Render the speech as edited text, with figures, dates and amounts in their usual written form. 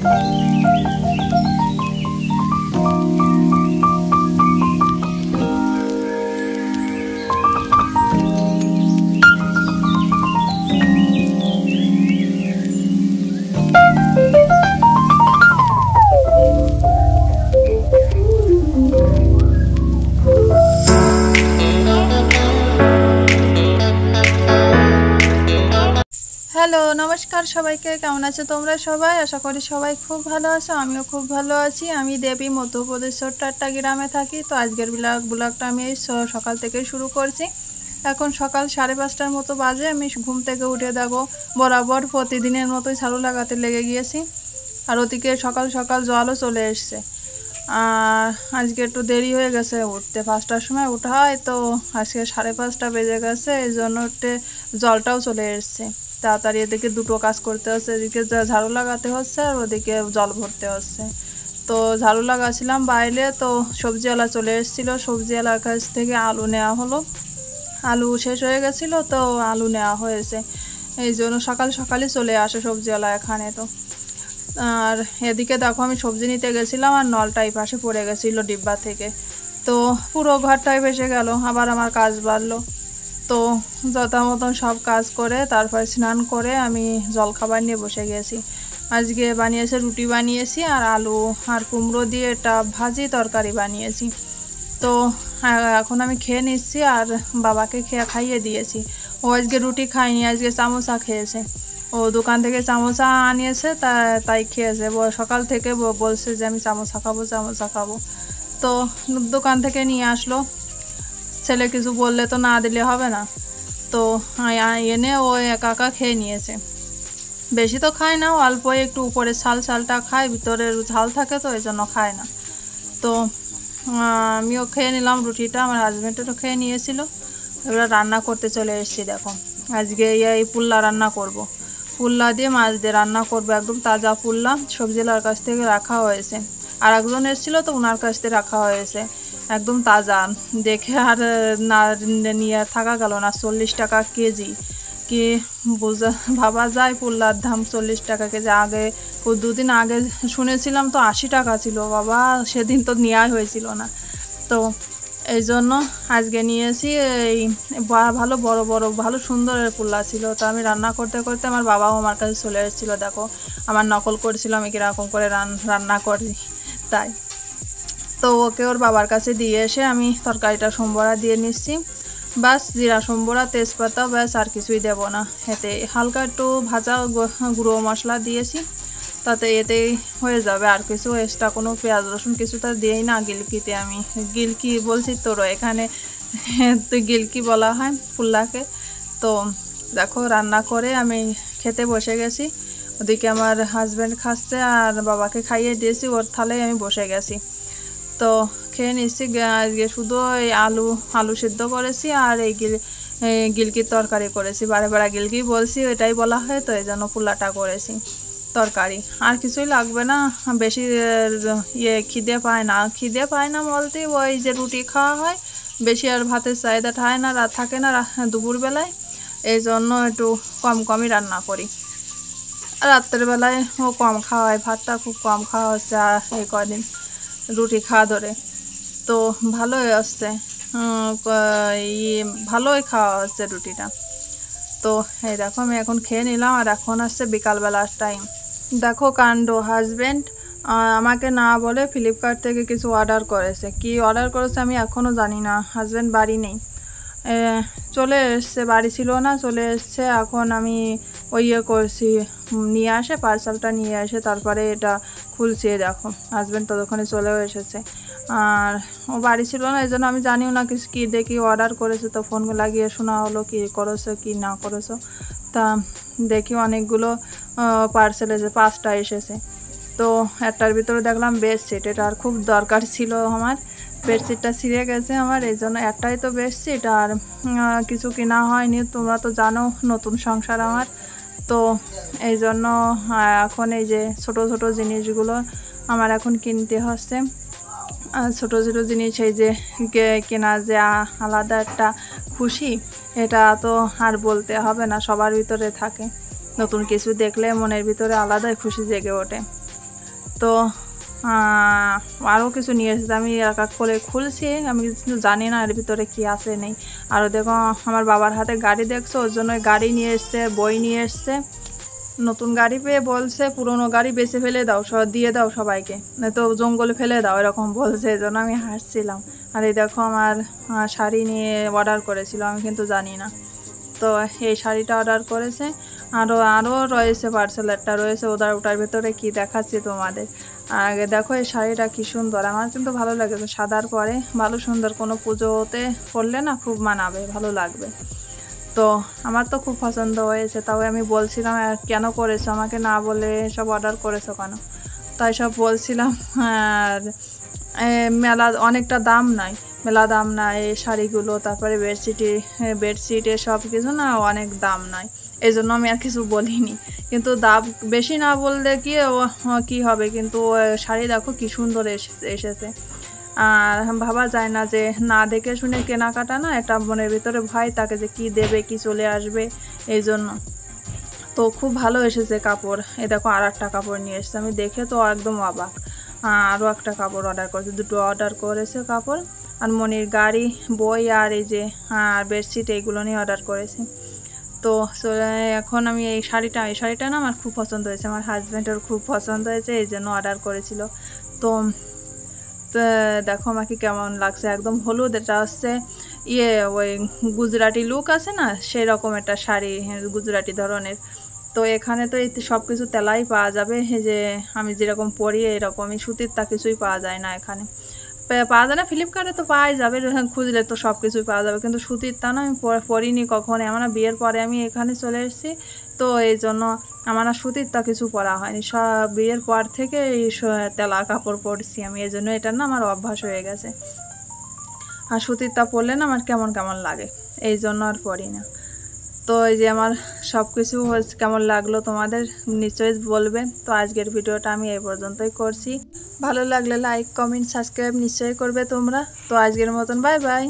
Hello নমস্কার সবাইকে, কেমন আছো তোমরা সবাই? আশা করি সবাই খুব ভালো আছো, আমিও খুব ভালো আছি। আমি দেবী, মধ্যপ্রদেশ ছোট্ট একটা গ্রামে থাকি। তো আজকের ব্লগটা আমি এই সকাল থেকেই শুরু করছি। এখন সকাল 5:30টার মতো বাজে। আমি ঘুম থেকে উঠে দেখো বরাবর প্রতিদিনের মতোই ঝাড়ু লাগাতে লেগে গিয়েছি। আর ওদিকে সকাল সকাল জলও চলে এসছে। আর আজকে একটু দেরি হয়ে গেছে উঠতে, 5টার সময় ওঠা হয়, তো আজকে 5:30 বেজে গেছে, এই জন্য জলটাও চলে এসছে। তাড়াতাড়ি এদিকে দুটো কাজ করতে হচ্ছে, এদিকে ঝাড়ু লাগাতে হচ্ছে আর ওদিকে জল ভরতে হচ্ছে। তো ঝাড়ু লাগাছিলাম বাইরে, তো সবজিওয়ালা চলে এসেছিলো, সবজিওয়ালার কাছ থেকে আলু নেওয়া হলো। আলু শেষ হয়ে গেছিলো, তো আলু নেওয়া হয়েছে, এই জন্য সকাল সকালই চলে আসে সবজিওয়ালা এখানে। তো আর এদিকে দেখো আমি সবজি নিতে গেছিলাম আর নলটা এই পাশে পড়ে গেছিলো ডিব্বা থেকে, তো পুরো ঘরটাই ভেসে গেল। আবার আমার কাজ বাড়লো। তো যথা মতন সব কাজ করে তারপর স্নান করে আমি জলখাবার নিয়ে বসে গেছি। আজকে বানিয়েছে রুটি বানিয়েছি আর আলু আর কুমড়ো দিয়ে একটা ভাজি তরকারি বানিয়েছি। তো এখন আমি খেয়ে নিচ্ছি আর বাবাকে খাইয়ে দিয়েছি। ও আজকে রুটি খায়নি, আজকে চামচা খেয়েছে। ও দোকান থেকে চামচা আনিয়েছে, তাই খেয়েছে। সকাল থেকে বলছে যে আমি চামচা খাবো, চামচা খাবো। তো দোকান থেকে নিয়ে আসলো। ছেলে কিছু বললে তো না দিলে হবে না, তো এনে ও একা খেয়ে নিয়েছে। বেশি তো খায় না, অল্প একটু উপরে ছালটা খায়, ভিতরের ঝাল থাকে, তো এই জন্য খায় না। তো আমিও খেয়ে নিলাম রুটিটা, আমার হাজব্যান্ডেরও খেয়ে নিয়েছিল। এবার রান্না করতে চলে এসেছি। দেখো আজকে এই পুল্লা রান্না করব। পুল্লা দিয়ে মাছ দিয়ে রান্না করবো, একদম তাজা পুল্লা, সবজিওয়ালার কাছ থেকে রাখা হয়েছে। আর একজন এসেছিলো, তো ওনার কাছ থেকে রাখা হয়েছে, একদম তাজা। দেখে আর না নিয়ে থাকা গেল না। 40 টাকা কেজি, কি ভাবা যায় পুল্লার দাম 40 টাকা কেজি। আগে 2 দিন আগে শুনেছিলাম তো 80 টাকা ছিল, বাবা সেদিন তো নেওয়াই হয়েছিল না। তো এই জন্য আজকে নিয়েছি। এই ভালো বড় বড় ভালো সুন্দরের পুল্লা ছিল। তো আমি রান্না করতে করতে আমার বাবাও আমার কাছে চলে এসেছিলো। দেখো আমার নকল করেছিল আমি কীরকম করে রান্না করি, তাই। তো ওকে ওর বাবার কাছে দিয়ে এসে আমি তরকারিটা সম্বরা দিয়ে নিচ্ছি। বাস জিরা সম্বরা, তেজপাতা, ব্যাস আর কিছুই দেব না। এতে হালকা একটু ভাজা গুঁড়ো মশলা দিয়েছি, তাতে এতেই হয়ে যাবে। আর কিছু এক্সট্রা কোনো পেঁয়াজ রসুন কিছু তো দিয়েই না। গিলকিতে আমি গিলকি বলছি, তোর এখানে তো গিলকি বলা হয় পুল্লাকে। তো দেখো রান্না করে আমি খেতে বসে গেছি। ওদিকে আমার হাজব্যান্ড খাচ্ছে আর বাবাকে খাইয়ে দিয়েছি, ওর থালায় আমি বসে গেছি। তো খেয়ে নিচ্ছি। আজকে শুধু এই আলু সিদ্ধ করেছি আর এই গিলকির তরকারি করেছি। বারে বারে গিলকি বলছি, এটাই বলা হয়, তো এই জন্য পুল্লাটা করেছি তরকারি। আর কিছুই লাগবে না, বেশি খিদে পায় না বলতে ওই যে রুটি খাওয়া হয়, বেশি আর ভাতের চাহিদা থাকে না দুপুরবেলায়, এই জন্য একটু কমই রান্না করি। রাত্রের বেলায় ও কম খাওয়া হয়, ভাতটা খুব কম খাওয়া হচ্ছে আর এই কদিন রুটি খাওয়া ধরে। তো ভালোই আসছে, ভালোই খাওয়া হচ্ছে রুটিটা। তো এই দেখো আমি এখন খেয়ে নিলাম আর এখন আসছে বিকালবেলার টাইম। দেখো কাণ্ড, হাজব্যান্ড আমাকে না বলে ফ্লিপকার্ট থেকে কিছু অর্ডার করেছে। কি অর্ডার করেছে আমি এখনও জানি না। হাজব্যান্ড বাড়ি নেই, চলে এসছে, বাড়ি ছিল না, চলে এসছে। এখন আমি ওই করছি, নিয়ে আসে পার্সেলটা নিয়ে আসে, তারপরে এটা খুলছি। দেখো হাজব্যান্ড ততক্ষণে চলেও এসেছে। আর ও বাড়ি ছিল না, এই জন্য আমি জানিও না কিছু কী দেখি অর্ডার করেছে। তো ফোন লাগিয়ে শোনা হলো কী করেছো কি না করেছো। তা দেখি অনেকগুলো পার্সেল এসেছে, 5টা এসেছে। তো একটার ভিতরে দেখলাম বেডশিট, এটা আর খুব দরকার ছিল আমার। বেডশিটটা ছিঁড়ে গেছে আমার, এই জন্য একটাই তো বেডশিট, আর কিছু কেনা হয়নি। তোমরা তো জানো নতুন সংসার আমার, তো এই জন্য এখন এই যে ছোট ছোট জিনিসগুলো আমার এখন কিনতে হচ্ছে। ছোট ছোট জিনিস এই যে কেনা যে আলাদা একটা খুশি, এটা তো আর বলতে হবে না, সবার ভিতরে থাকে। নতুন কিছু দেখলে মনের ভিতরে আলাদাই খুশি জেগে ওঠে। তো আরও কিছু নিয়ে এসেছে, আমি এক এক করে খুলছি, আমি কিন্তু জানি না এর ভিতরে কি আছে নেই। আরও দেখো আমার বাবার হাতে গাড়ি দেখছো, ওর জন্য গাড়ি নিয়ে এসছে, বই নিয়ে এসছে। নতুন গাড়ি পেয়ে বলছে পুরনো গাড়ি বেচে ফেলে দাও, সব দিয়ে দাও সবাইকে, নয়তো জঙ্গলে ফেলে দাও, এরকম বলছে। এই জন্য আমি হাসছিলাম। আর এই দেখো আমার শাড়ি নিয়ে অর্ডার করেছিল, আমি কিন্তু জানি না। তো এই শাড়িটা অর্ডার করেছে। আরও রয়েছে, পার্সেল একটা রয়েছে, ওটার ভেতরে কি দেখাচ্ছি তোমাদের। আগে দেখো এই শাড়িটা কি সুন্দর, আমার কিন্তু ভালো লাগেছে। সাদার পরে ভালো সুন্দর, কোনো পুজোতে পরলে না খুব মানাবে, ভালো লাগবে। তো আমার তো খুব পছন্দ হয়েছে। তাও আমি বলছিলাম কেন করেছো, আমাকে না বলে সব অর্ডার করেছো কেন, তাই সব বলছিলাম। আর মেলা অনেকটা দাম নাই, মেলা দাম নাই এই শাড়িগুলো। তারপরে বেডশিট সব কিছু না অনেক দাম নাই, এই জন্য আমি আর কিছু বলিনি। কিন্তু দাম বেশি না বললে কি হবে, কিন্তু শাড়ি দেখো কি সুন্দর এসেছে। আর ভাবা যায় না যে না দেখে শুনে কেনাকাটা না, একটা মনের ভিতরে ভয় থাকে যে কি দেবে, কি চলে আসবে, এই জন্য। তো খুব ভালো এসেছে কাপড়। এই দেখো আর একটা কাপড় নিয়ে এসেছে, আমি দেখে তো একদম অবাক। আরও একটা কাপড় অর্ডার করেছে, দুটো অর্ডার করেছে কাপড়। আর মনির গাড়ি, বই আর এই যে বেডশিট, এইগুলো নিয়ে অর্ডার করেছে। তো এখন আমি এই শাড়িটা না আমার খুব পছন্দ হয়েছে, আমার হাজব্যান্ডের খুব পছন্দ হয়েছে, এই জন্য অর্ডার করেছিল। তো দেখো আমাকে কেমন লাগছে, একদম হলুদ, এটা হচ্ছে ওই গুজরাটি লুক আছে না, সেই রকম একটা শাড়ি, গুজরাটি ধরনের। তো এখানে তো এই সব কিছু তেলাই পাওয়া যাবে, যে আমি যেরকম পরি এরকমই, সুতির তা কিছুই পাওয়া যায় না এখানে। পাওয়া যায় না, ফ্লিপকার্টে তো পাওয়াই যাবে, খুঁজলে তো সব কিছুই পাওয়া যাবে, কিন্তু সুতির তা না আমি পরিনি কখনো। আমার বিয়ের পরে আমি এখানে চলে এসেছি, তো এই জন্য আমার আর সুতির তা কিছু পরা হয়নি। সব বিয়ের পর থেকে এই তেলা কাপড় পরছি আমি, এই জন্য এটা না আমার অভ্যাস হয়ে গেছে। আর সুতির তা পরলে না আমার কেমন কেমন লাগে, এই জন্য আর পরি না। তো এই যে আমার সব কিছু কেমন লাগলো তোমাদের নিশ্চয়ই বলবে। তো আজকের ভিডিওটা আমি এই পর্যন্তই করছি। ভালো লাগলে লাইক, কমেন্ট, সাবস্ক্রাইব নিশ্চয়ই করবে তোমরা। তো আজকের মতন বাই বাই।